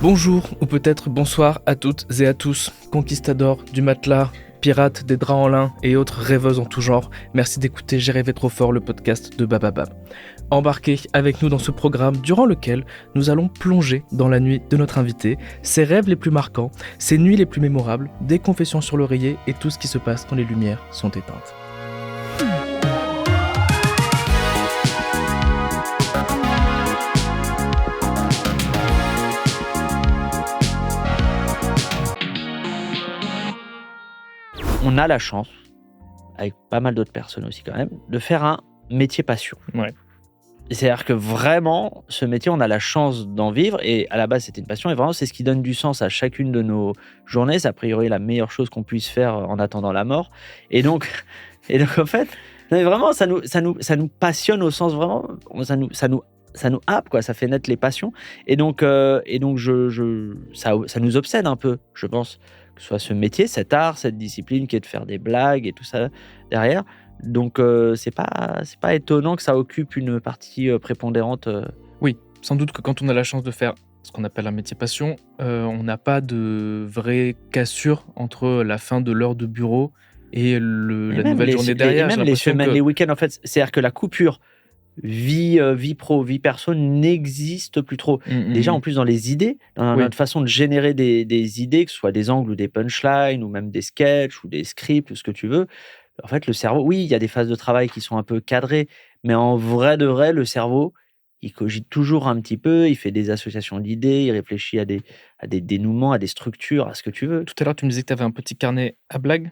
Bonjour ou peut-être bonsoir à toutes et à tous, conquistadors du matelas, pirates des draps en lin et autres rêveuses en tout genre. Merci d'écouter J'ai rêvé trop fort, le podcast de Bababab. Embarquez avec nous dans ce programme durant lequel nous allons plonger dans la nuit de notre invité, ses rêves les plus marquants, ses nuits les plus mémorables, des confessions sur l'oreiller et tout ce qui se passe quand les lumières sont éteintes. On a la chance, avec pas mal d'autres personnes aussi quand même, de faire un métier passion. Ouais. C'est-à-dire que vraiment, ce métier, on a la chance d'en vivre. Et à la base, c'était une passion. Et vraiment, c'est ce qui donne du sens à chacune de nos journées. C'est a priori la meilleure chose qu'on puisse faire en attendant la mort. Et donc en fait, vraiment, ça nous passionne au sens vraiment, ça nous happe, quoi. Ça fait naître les passions. Et donc ça nous obsède un peu, je pense. Que ce soit ce métier, cet art, cette discipline qui est de faire des blagues et tout ça derrière. Donc c'est pas étonnant que ça occupe une partie prépondérante. Oui, sans doute que quand on a la chance de faire ce qu'on appelle un métier passion, on n'a pas de vraie cassure entre la fin de l'heure de bureau et la nouvelle journée derrière. Et même les semaines, les week-ends, en fait, c'est-à-dire que la coupure vie pro, vie perso n'existe plus trop. Déjà, en plus, dans les idées, dans notre façon de générer des idées, que ce soit des angles ou des punchlines, ou même des sketchs ou des scripts, ou ce que tu veux, en fait, le cerveau, oui, il y a des phases de travail qui sont un peu cadrées, mais en vrai de vrai, le cerveau, il cogite toujours un petit peu, il fait des associations d'idées, il réfléchit à des dénouements, à des structures, à ce que tu veux. Tout à l'heure, tu me disais que tu avais un petit carnet à blagues.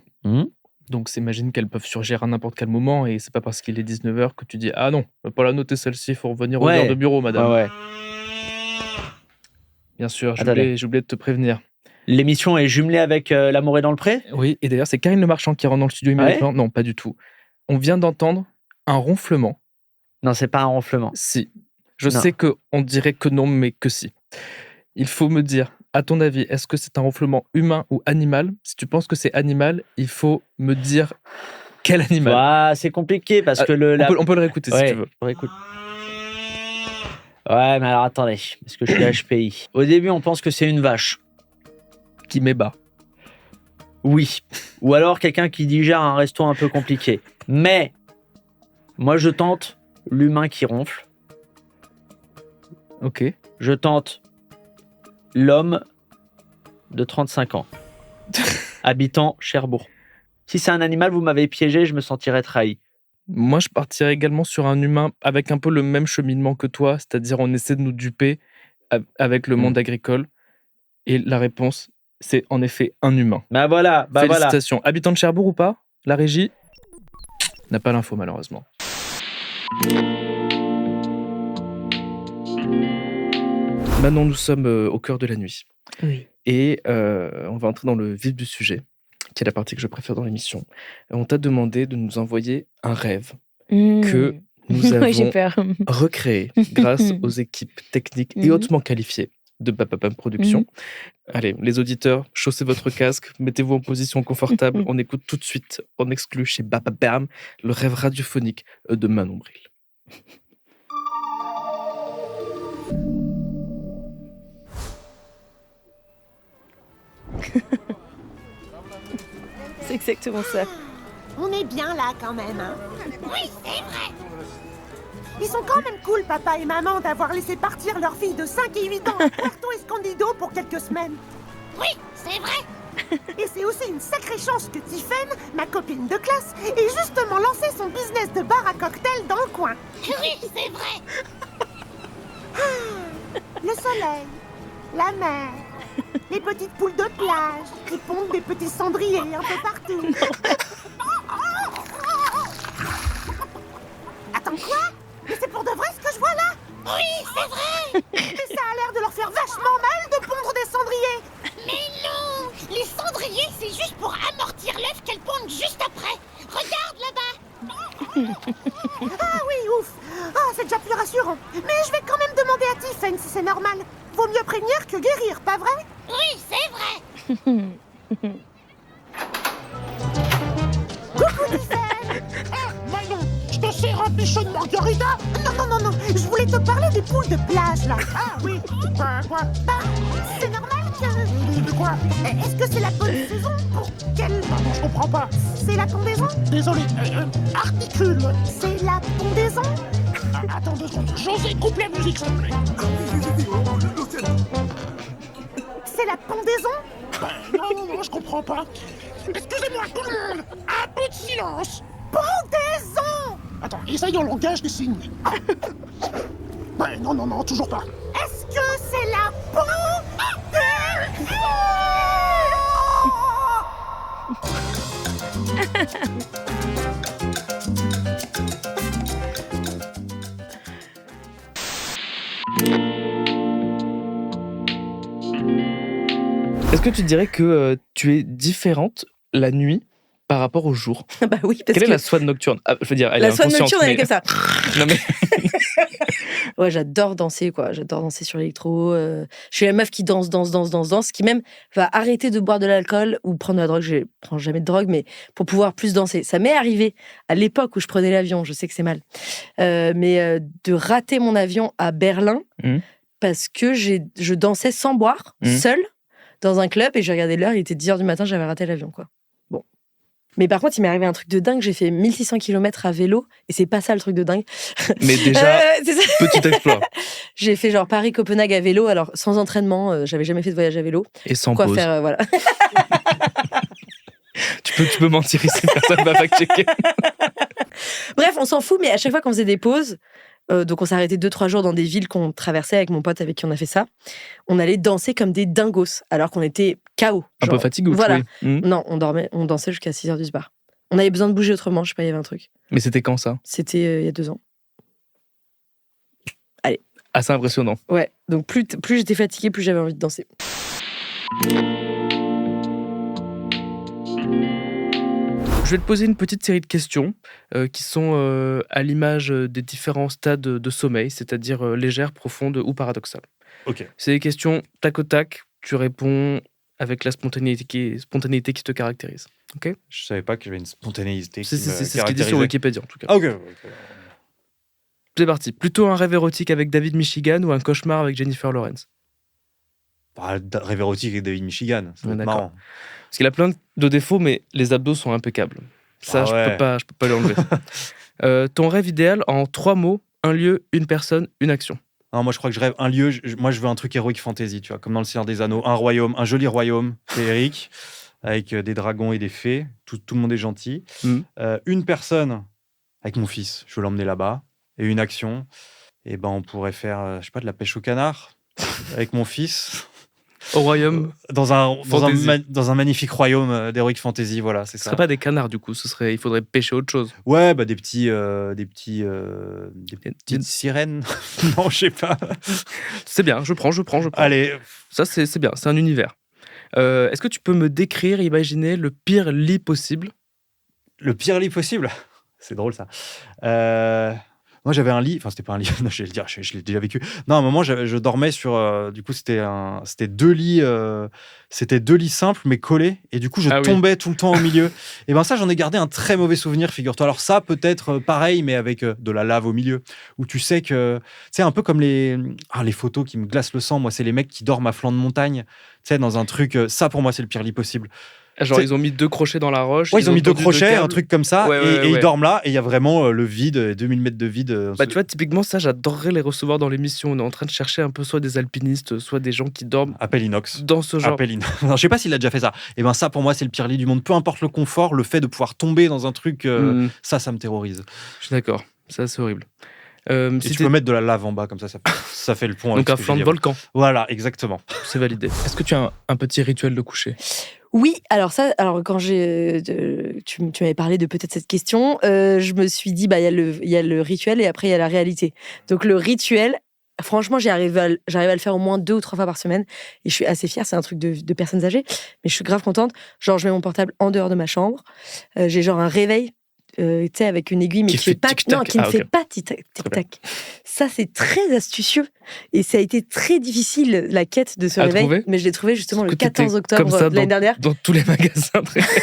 Donc, s'imagine qu'elles peuvent surgir à n'importe quel moment et c'est pas parce qu'il est 19h que tu dis « Ah non, on va pas la noter celle-ci, il faut revenir aux heures de bureau, madame. » Ouais. Bien sûr, j'ai oublié de te prévenir. L'émission est jumelée avec L'amour est dans le pré ? Oui, et d'ailleurs, c'est Karine Le Marchand qui rentre dans le studio immédiatement. Non, pas du tout. On vient d'entendre un ronflement. Non, c'est pas un ronflement. Si. Je sais qu'on dirait que non, mais que si. Il faut me dire, à ton avis, est-ce que c'est un ronflement humain ou animal ? Si tu penses que c'est animal, il faut me dire quel animal. Bah, c'est compliqué parce que on peut le réécouter si tu veux. Réécoute. Ouais, mais alors attendez, parce que je suis HPI. Au début, on pense que c'est une vache. Qui met bas. Oui. Ou alors quelqu'un qui digère un resto un peu compliqué. Mais, moi, je tente l'humain qui ronfle. Ok. Je tente l'homme de 35 ans, habitant Cherbourg. Si c'est un animal, vous m'avez piégé, je me sentirais trahi. Moi, je partirais également sur un humain avec un peu le même cheminement que toi, c'est-à-dire on essaie de nous duper avec le monde agricole. Et la réponse, c'est en effet un humain. Voilà. Félicitations. Habitant de Cherbourg ou pas ? La régie n'a pas l'info, malheureusement. Maintenant, nous sommes au cœur de la nuit. Oui. Et on va entrer dans le vif du sujet, qui est la partie que je préfère dans l'émission. On t'a demandé de nous envoyer un rêve que nous avons recréé grâce aux équipes techniques et hautement qualifiées de Bababam Productions. Allez, les auditeurs, chaussez votre casque, mettez-vous en position confortable. On écoute tout de suite, en exclu chez Bababam, le rêve radiophonique de Manon Bril. C'est exactement ça. On est bien là quand même, hein. Oui, c'est vrai. Ils sont quand même cool, papa et maman, d'avoir laissé partir leur fille de 5 et 8 ans à Puerto Escondido pour quelques semaines. Oui, c'est vrai. Et c'est aussi une sacrée chance que Tiffaine, ma copine de classe, ait justement lancé son business de bar à cocktail dans le coin. Oui, c'est vrai. Le soleil, la mer, les petites poules de plage qui pondent des petits cendriers un peu partout. Attends, quoi ? Mais c'est pour de vrai ce que je vois là ? Oui, c'est vrai. Mais ça a l'air de leur faire vachement mal de pondre des cendriers. Mais non, les cendriers, c'est juste pour amortir l'œuf qu'elles pondent juste après. Regarde là-bas. Ah oui, ouf. Ah, c'est déjà plus rassurant. Mais je vais quand même demander à Tiffaine si c'est normal. Vaut mieux prévenir que guérir, pas vrai ? Oui, c'est vrai. Coucou Tiffaine. Manon, je te sers un bichon de margarita. Non, je voulais te parler des poules de plage, là. Ah oui, quoi ? C'est Quoi? Est-ce que c'est la bonne saison pour quelle... Pardon, je comprends pas. C'est la pendaison? Désolé, articule. C'est la pendaison? Attends 2 secondes. José, coupe la musique, s'il te plaît. C'est la pendaison? Non, je comprends pas. Excusez-moi, tout le monde. Un peu de silence. Pendaison! Attends, essaye en langage des signes. Non, toujours pas. Est-ce que c'est la pendaison? Est-ce que tu dirais que tu es différente la nuit par rapport au jour? Bah oui, parce Quelle que est la swan nocturne? Je veux dire, elle la est swan inconsciente. nocturne, elle est comme ça. Non, mais... Ouais, j'adore danser, quoi. J'adore danser sur l'électro. Je suis la meuf qui danse, qui même va arrêter de boire de l'alcool ou prendre de la drogue. Je prends jamais de drogue, mais pour pouvoir plus danser. Ça m'est arrivé à l'époque où je prenais l'avion. Je sais que c'est mal. Mais de rater mon avion à Berlin parce que je dansais sans boire, seule, dans un club, et j'ai regardé l'heure, il était 10h du matin, j'avais raté l'avion, quoi. Bon. Mais par contre, il m'est arrivé un truc de dingue. J'ai fait 1600 km à vélo, et c'est pas ça le truc de dingue. Mais déjà, petit exploit. J'ai fait genre Paris-Copenhague à vélo, alors sans entraînement, j'avais jamais fait de voyage à vélo. Et sans quoi pause. Faire, voilà. Tu peux mentir ici, personne va fact-checker. Bref, on s'en fout, mais à chaque fois qu'on faisait des pauses, donc on s'est arrêté 2-3 jours dans des villes qu'on traversait avec mon pote avec qui on a fait ça, on allait danser comme des dingos, alors qu'on était KO. Un peu fatigué, voilà. Oui. Non, on dansait jusqu'à 6h du soir. On avait besoin de bouger autrement, je sais pas, il y avait un truc. Mais c'était quand ça? C'était il y a 2 ans. Allez. Assez impressionnant. Ouais, donc plus j'étais fatiguée, plus j'avais envie de danser. Je vais te poser une petite série de questions qui sont à l'image des différents stades de sommeil, c'est-à-dire légères, profondes ou paradoxales. Ok. C'est des questions tac au tac, tu réponds avec la spontanéité qui te caractérise. Ok? Je savais pas que j'avais une spontanéité qui C'est me ce qui dit sur caractérisait. Wikipédia en tout cas. Ah, ok. C'est parti. Plutôt un rêve érotique avec David Michigan ou un cauchemar avec Jennifer Lawrence? Rêve érotique avec David Michigan, ça va être D'accord. marrant. Parce qu'il a plein de défauts, mais les abdos sont impeccables. Ça, Ah ouais. je peux pas l'enlever. Ton rêve idéal en 3 mots, un lieu, une personne, une action. Non, moi je crois que je rêve un lieu, moi je veux un truc héroïque fantasy, tu vois, comme dans le Seigneur des Anneaux, un royaume, un joli royaume féerique avec des dragons et des fées, tout le monde est gentil. Une personne avec mon fils, je veux l'emmener là-bas, et une action, et ben on pourrait faire, je sais pas, de la pêche au canard avec mon fils. Au royaume Dans un magnifique royaume d'heroic fantasy, voilà, c'est Ce ça. serait pas des canards du coup, il faudrait pêcher autre chose. Ouais, bah des petites sirènes. Non, je sais pas. C'est bien, je prends. Allez, Ça c'est bien, c'est un univers. Est-ce que tu peux me décrire, imaginer le pire lit possible? le pire lit possible. C'est drôle ça. Moi, j'avais un lit. Enfin, c'était pas un lit. Non, je vais le dire. Je l'ai déjà vécu. Non, à un moment, je dormais sur. Du coup, c'était 2 lits. C'était 2 lits simples, mais collés. Et du coup, je tombais tout le temps au milieu. Et ben ça, j'en ai gardé un très mauvais souvenir, figure-toi. Alors ça, peut-être pareil, mais avec de la lave au milieu. Où tu sais que. Tu sais, un peu comme les photos qui me glacent le sang. Moi, c'est les mecs qui dorment à flanc de montagne. Tu sais, dans un truc. Ça, pour moi, c'est le pire lit possible. Genre, ils ont mis 2 crochets dans la roche. Ouais, ils ont mis 2 crochets, un truc comme ça, et ils dorment là, et il y a vraiment le vide, 2000 mètres de vide. Bah, tu vois, typiquement, ça, j'adorerais les recevoir dans l'émission. On est en train de chercher un peu soit des alpinistes, soit des gens qui dorment. Appel inox. Dans ce genre. Appel inox. Non, je sais pas s'il a déjà fait ça. Et ben ça, pour moi, c'est le pire lit du monde. Peu importe le confort, le fait de pouvoir tomber dans un truc, ça me terrorise. Je suis d'accord. Ça, c'est horrible. Et tu peux mettre de la lave en bas, comme ça fait le pont. Donc un flanc de volcan. Voilà, exactement. C'est validé. Est-ce que tu as un petit rituel de coucher? Oui, alors quand tu m'avais parlé de peut-être cette question, je me suis dit, bah, il y a le rituel et après il y a la réalité. Donc le rituel, franchement, j'arrive à le faire au moins 2 ou 3 fois par semaine et je suis assez fière, c'est un truc de personnes âgées, mais je suis grave contente. Genre, je mets mon portable en dehors de ma chambre, j'ai genre un réveil, tu sais, avec une aiguille, mais qui fait pas tic-tac. Ça, c'est très astucieux. Et ça a été très difficile, la quête de ce réveil. Mais je l'ai trouvé justement le 14 octobre de l'année dernière. Dans tous les magasins.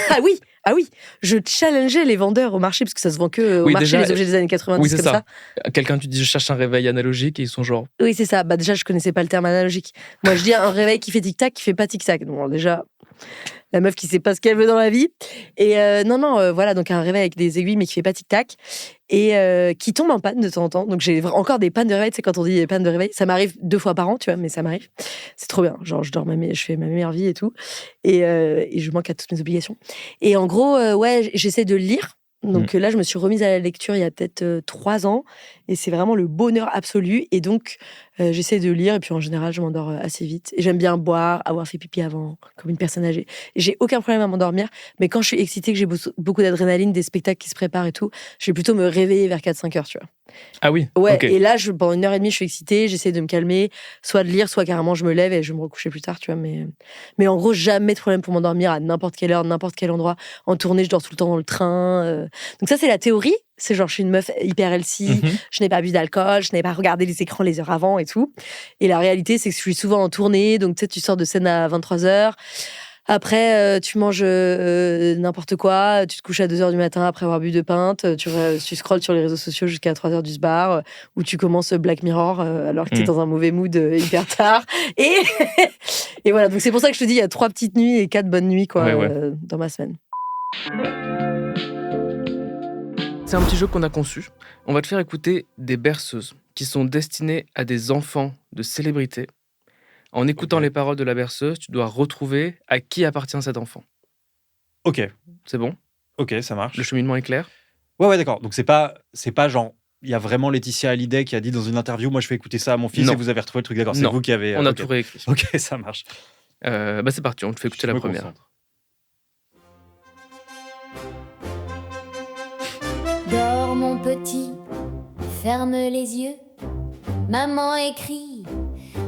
Ah oui, Ah oui, je challengeais les vendeurs au marché, parce que ça se vend que au marché, les objets des années 90, c'est comme ça. Quelqu'un, tu dis, je cherche un réveil analogique, et ils sont genre... Oui, c'est ça. Bah, déjà, je connaissais pas le terme analogique. Moi, je dis un réveil qui fait tic-tac, qui fait pas tic-tac. Bon, déjà, la meuf qui sait pas ce qu'elle veut dans la vie. Et voilà, donc un réveil avec des aiguilles, mais qui fait pas tic-tac. Et qui tombe en panne de temps en temps. Donc j'ai encore des pannes de réveil. Tu sais, quand on dit panne de réveil, ça m'arrive 2 fois par an, tu vois, mais ça m'arrive. C'est trop bien. Genre, je fais ma meilleure vie et tout. Et je manque à toutes mes obligations. Et en gros, j'essaie de lire. Donc là, je me suis remise à la lecture il y a peut-être 3 ans. Et c'est vraiment le bonheur absolu. Et donc, j'essaie de lire. Et puis en général, je m'endors assez vite. Et j'aime bien boire, avoir fait pipi avant, comme une personne âgée. Et j'ai aucun problème à m'endormir. Mais quand je suis excitée, que j'ai beaucoup d'adrénaline, des spectacles qui se préparent et tout, je vais plutôt me réveiller vers 4-5 heures, tu vois. Ah oui. Ouais, okay. Et là, pendant 1h30, je suis excitée, j'essaie de me calmer, soit de lire, soit carrément je me lève et je vais me recoucher plus tard, tu vois. Mais en gros, jamais de problème pour m'endormir à n'importe quelle heure, n'importe quel endroit. En tournée, je dors tout le temps dans le train. Donc ça, c'est la théorie. C'est genre, je suis une meuf hyper healthy, je n'ai pas bu d'alcool, je n'ai pas regardé les écrans les heures avant et tout. Et la réalité, c'est que je suis souvent en tournée, donc tu sais, tu sors de scène à 23h. Après, tu manges n'importe quoi, tu te couches à 2h du matin après avoir bu 2 pintes, tu scrolles sur les réseaux sociaux jusqu'à 3h du bar, où tu commences Black Mirror alors que tu es dans un mauvais mood hyper tard. Et voilà, donc c'est pour ça que je te dis, il y a 3 petites nuits et 4 bonnes nuits quoi, dans ma semaine. C'est un petit jeu qu'on a conçu. On va te faire écouter des berceuses qui sont destinées à des enfants de célébrités. En écoutant les paroles de la berceuse, tu dois retrouver à qui appartient cet enfant. Ok. C'est bon ? Ok, ça marche. Le cheminement est clair ? Ouais, d'accord. Donc c'est pas genre, il y a vraiment Laetitia Hallyday qui a dit dans une interview, moi je fais écouter ça à mon fils et vous avez retrouvé le truc, d'accord. C'est vous qui avez... on a tout réécrit. Ok, ça marche. C'est parti, on te fait écouter la première. Concentre. Dors mon petit, ferme les yeux. Maman écrit,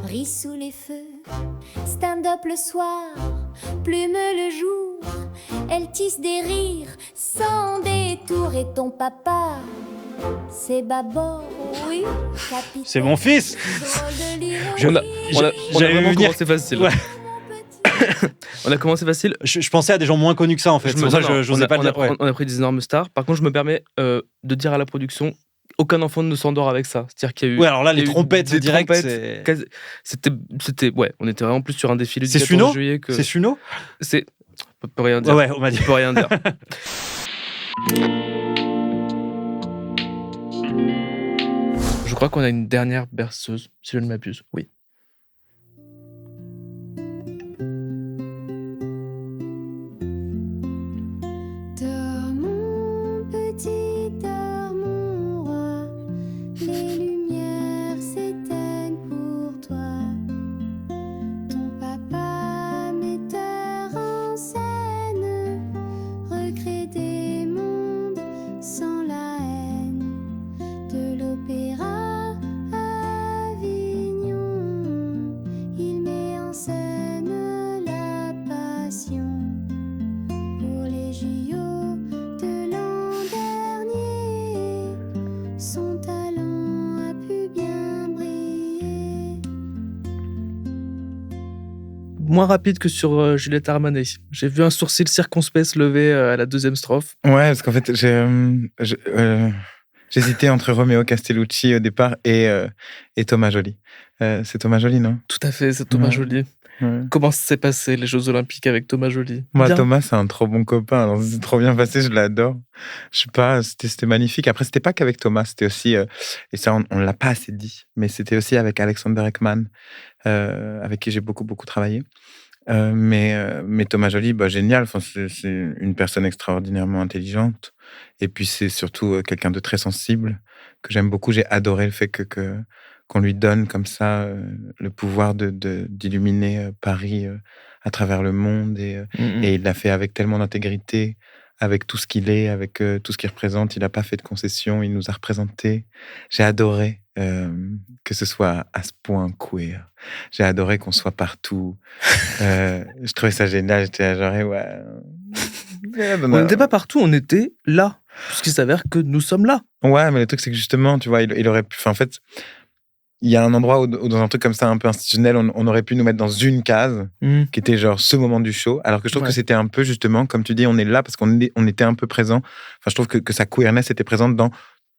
rit sous les feux. Stand-up le soir, plume le jour. Elle tisse des rires sans détour. Et ton papa, c'est Babor, oui, capitaine. C'est mon fils. On a vraiment commencé facile. Ouais. On a commencé facile. Je pensais à des gens moins connus que ça en fait. C'est pour ça que j'osais pas dire. On a pris des énormes stars. Par contre, je me permets de dire à la production, aucun enfant ne s'endort avec ça. C'est-à-dire qu'il y a eu. Ouais, alors là, les trompettes, c'est direct. C'était. Ouais, on était vraiment plus sur un défilé du 14 juillet que. C'est Suno ? C'est. On peut rien dire. Ouais, on m'a dit. On peut rien dire. Je crois qu'on a une dernière berceuse, si je ne m'abuse. Oui. Moins rapide que sur Juliette Armanet. J'ai vu un sourcil circonspect se lever à la 2e strophe. Ouais, parce qu'en fait, j'hésitais entre Romeo Castellucci au départ et Thomas Joly. C'est Thomas Joly, non ? Tout à fait, c'est Thomas Joly. Ouais. Comment s'est passé les Jeux Olympiques avec Thomas Joly ? Moi, bien. Thomas, c'est un trop bon copain. Alors, c'est trop bien passé, je l'adore. Je sais pas, c'était magnifique. Après, c'était pas qu'avec Thomas, c'était aussi, et ça, on l'a pas assez dit, mais c'était aussi avec Alexander Ekman, avec qui j'ai beaucoup travaillé. Mais Thomas Joly, génial. Enfin, c'est une personne extraordinairement intelligente. Et puis, c'est surtout quelqu'un de très sensible, que j'aime beaucoup. J'ai adoré le fait qu'on lui donne comme ça le pouvoir d'illuminer Paris à travers le monde. Et il l'a fait avec tellement d'intégrité, avec tout ce qu'il est, avec tout ce qu'il représente. Il n'a pas fait de concessions, il nous a représentés. J'ai adoré que ce soit à ce point queer. J'ai adoré qu'on soit partout. Je trouvais ça génial. J'étais genre, ouais. On n'était pas partout, on était là. Puisqu'il s'avère que nous sommes là. Ouais, mais le truc, c'est que justement, tu vois, il aurait pu... Enfin, en fait... il y a un endroit où dans un truc comme ça un peu institutionnel, on aurait pu nous mettre dans une case qui était genre ce moment du show, alors que je trouve que c'était un peu justement, comme tu dis, on est là parce qu'on était un peu présent. Enfin, je trouve que sa queerness était présente dans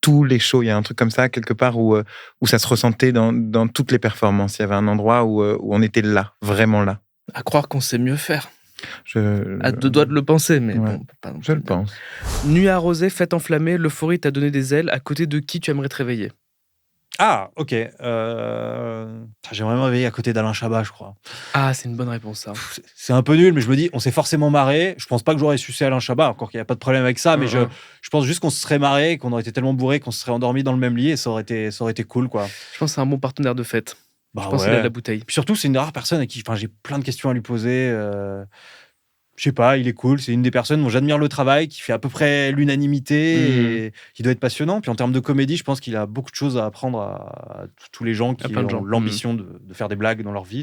tous les shows. Il y a un truc comme ça quelque part où ça se ressentait dans toutes les performances. Il y avait un endroit où on était là, vraiment là. À croire qu'on sait mieux faire. À deux doigts de le penser, mais bon, pas non plus. Je le pense. Nuit arrosée, fête enflammée, l'euphorie t'a donné des ailes. À côté de qui tu aimerais te réveiller? Ah, ok. J'aimerais me réveiller à côté d'Alain Chabat, je crois. Ah, c'est une bonne réponse, ça. C'est un peu nul, mais je me dis, on s'est forcément marré. Je pense pas que j'aurais sucé Alain Chabat, encore qu'il n'y a pas de problème avec ça, mais je pense juste qu'on se serait marré, qu'on aurait été tellement bourré qu'on se serait endormi dans le même lit et ça aurait été cool, quoi. Je pense que c'est un bon partenaire de fête. Bah, je pense qu'il a de la bouteille. Puis surtout, c'est une des rares personnes à qui j'ai plein de questions à lui poser. Je sais pas, il est cool. C'est une des personnes dont j'admire le travail, qui fait à peu près l'unanimité et qui doit être passionnant. Puis en termes de comédie, je pense qu'il a beaucoup de choses à apprendre à tous les gens qui ont l'ambition de faire des blagues dans leur vie.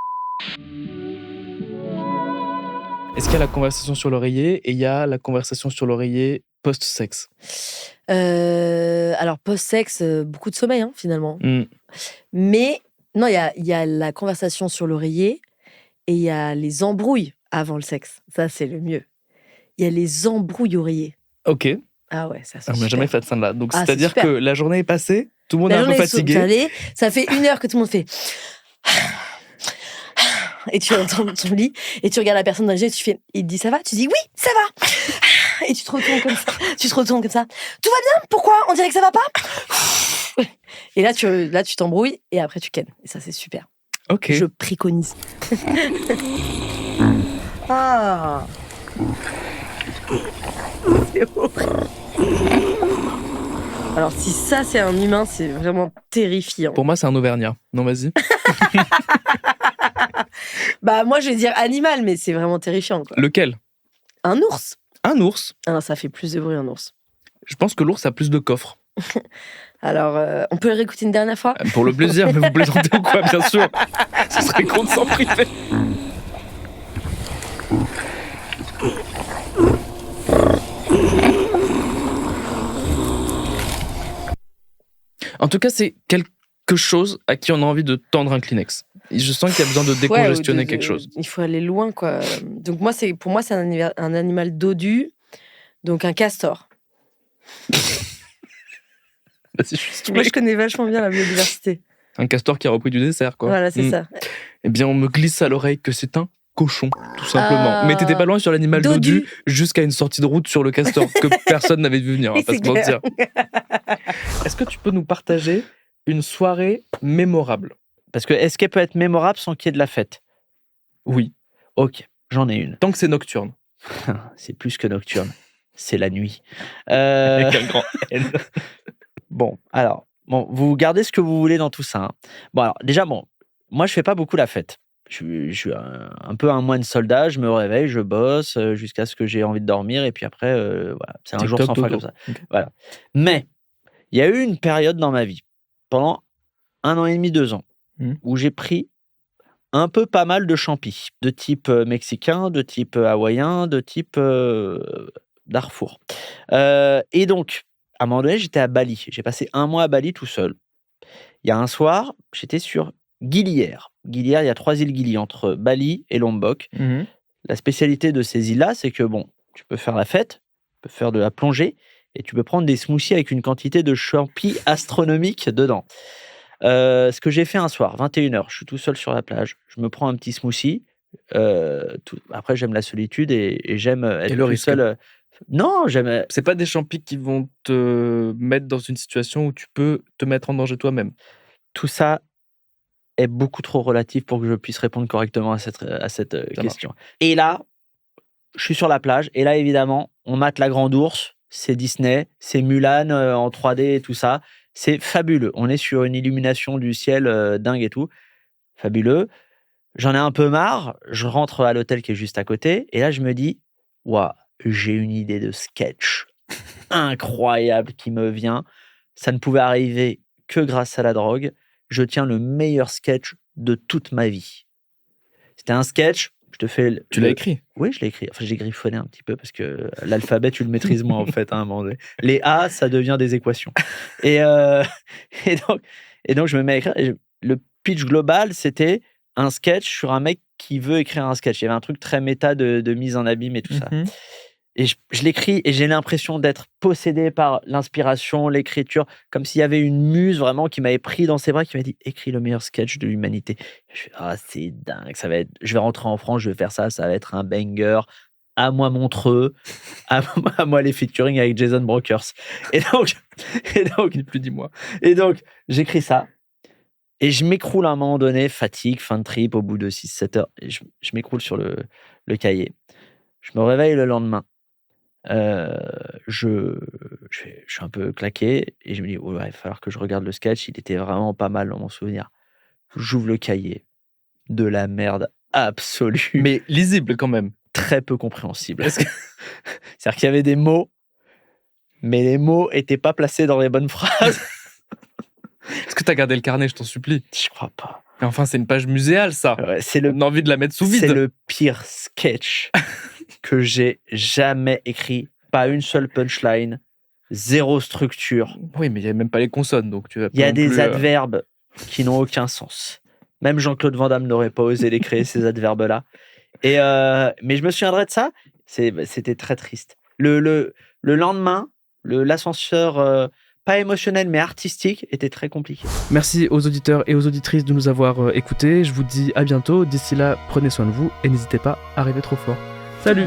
Est-ce qu'il y a la conversation sur l'oreiller et il y a la conversation sur l'oreiller post-sexe? Alors, post-sexe, beaucoup de sommeil, finalement. Mais, non, il y a la conversation sur l'oreiller et il y a les embrouilles avant le sexe. Ça, c'est le mieux. Il y a les embrouilles oreillers. Ok. Ah ouais, ça, c'est On n'a jamais fait ça là. Donc, Ah, c'est-à-dire c'est que la journée est passée, tout le monde est un peu fatigué. Ça fait 1 heure que tout le monde fait... Et tu rentres dans ton lit et tu regardes la personne dans les yeux et tu fais, il te dit ça va? Tu dis oui, ça va. Et tu te retournes comme ça. Tout va bien? Pourquoi? On dirait que ça va pas? Et là, tu t'embrouilles et après tu kennes. Et ça, c'est super. Ok. Je préconise. Ah. C'est horrible. Alors, si ça, c'est un humain, c'est vraiment terrifiant. Pour moi, c'est un Auvergnat. Non, vas-y. Bah, moi, je vais dire animal, mais c'est vraiment terrifiant, quoi. Lequel? Un ours. Un ours? Ah non, ça fait plus de bruit, un ours. Je pense que l'ours a plus de coffres. Alors, on peut le réécouter une dernière fois? Pour le plaisir, mais vous plaisantez ou quoi, bien sûr. Ce serait con de s'en priver. En tout cas, c'est quelque chose à qui on a envie de tendre un Kleenex. Je sens qu'il y a besoin de décongestionner quelque chose. Il faut aller loin, quoi. Donc pour moi, c'est un animal dodu, donc un castor. Moi, je connais vachement bien la biodiversité. Un castor qui a repris du dessert, quoi. Voilà, c'est ça. Eh bien, on me glisse à l'oreille que c'est un cochon, tout simplement. Mais t'étais pas loin sur l'animal dodu jusqu'à une sortie de route sur le castor que personne n'avait vu venir, pas se mentir. Est-ce que tu peux nous partager une soirée mémorable? Parce que est-ce qu'elle peut être mémorable sans qu'il y ait de la fête? Oui. Ok, j'en ai une. Tant que c'est nocturne. C'est plus que nocturne. C'est la nuit. Avec un grand N. Bon, alors, vous gardez ce que vous voulez dans tout ça. Hein. Bon, alors, déjà, moi, je fais pas beaucoup la fête. Je suis un peu un moine soldat, je me réveille, je bosse jusqu'à ce que j'ai envie de dormir, et puis après, voilà, c'est un jour sans fin comme ça. Okay. Voilà. Mais, il y a eu une période dans ma vie, pendant 1 an et demi, 2 ans, où j'ai pris un peu pas mal de champis, de type mexicain, de type hawaïen, de type Darfour. Et donc, à un moment donné, j'étais à Bali. J'ai passé 1 mois à Bali tout seul. Il y a un soir, j'étais sur Gili. Gili, il y a 3 îles Gili, entre Bali et Lombok. La spécialité de ces îles-là, c'est que tu peux faire la fête, tu peux faire de la plongée, et tu peux prendre des smoothies avec une quantité de champis astronomique dedans. Ce que j'ai fait un soir, 21h, je suis tout seul sur la plage, je me prends un petit smoothie. Après, j'aime la solitude et j'aime être tout seul. Non, j'aime. C'est pas des champis qui vont te mettre dans une situation où tu peux te mettre en danger toi-même. Tout ça est beaucoup trop relatif pour que je puisse répondre correctement à cette question. Et là, je suis sur la plage et là, évidemment, on mate La Grande Ourse, c'est Disney, c'est Mulan en 3D et tout ça. C'est fabuleux. On est sur une illumination du ciel dingue et tout. Fabuleux. J'en ai un peu marre. Je rentre à l'hôtel qui est juste à côté et là, je me dis, waouh, j'ai une idée de sketch incroyable qui me vient. Ça ne pouvait arriver que grâce à la drogue. Je tiens le meilleur sketch de toute ma vie. C'était un sketch. Je te fais. Tu l'as écrit? Oui, je l'ai écrit. Enfin, j'ai griffonné un petit peu parce que l'alphabet, tu le maîtrises moins en fait à un moment donné. Les A, ça devient des équations. Et donc, je me mets à écrire. le pitch global, c'était un sketch sur un mec qui veut écrire un sketch. Il y avait un truc très méta de mise en abîme et tout ça. Et je l'écris et j'ai l'impression d'être possédé par l'inspiration, l'écriture, comme s'il y avait une muse vraiment qui m'avait pris dans ses bras, qui m'a dit « Écris le meilleur sketch de l'humanité ». Je fais « Ah, c'est dingue, je vais rentrer en France, je vais faire ça, ça va être un banger. À moi Montreux, à moi les featuring avec Jason Brokers. » Et donc, plus 10 mois. Et donc, j'écris ça. Et je m'écroule à un moment donné, fatigue, fin de trip, au bout de 6-7 heures. Et je m'écroule sur le cahier. Je me réveille le lendemain. Je suis un peu claqué et je me dis, il va falloir que je regarde le sketch. Il était vraiment pas mal dans mon souvenir. J'ouvre le cahier. De la merde absolue. Mais lisible quand même. Très peu compréhensible. C'est-à-dire qu'il y avait des mots, mais les mots n'étaient pas placés dans les bonnes phrases. Est-ce que tu as gardé le carnet, je t'en supplie? Je crois pas. Mais enfin, c'est une page muséale, ça. Ouais, on a envie de la mettre sous vide. C'est le pire sketch que j'ai jamais écrit. Pas une seule punchline, zéro structure. Oui, mais il n'y a même pas les consonnes, donc tu vas. Il y a des adverbes qui n'ont aucun sens. Même Jean-Claude Van Damme n'aurait pas osé les créer, ces adverbes-là. Mais je me souviendrai de ça. C'était très triste. Le lendemain, l'ascenseur, pas émotionnel, mais artistique, était très compliqué. Merci aux auditeurs et aux auditrices de nous avoir écoutés. Je vous dis à bientôt. D'ici là, prenez soin de vous et n'hésitez pas à rêver trop fort. Salut!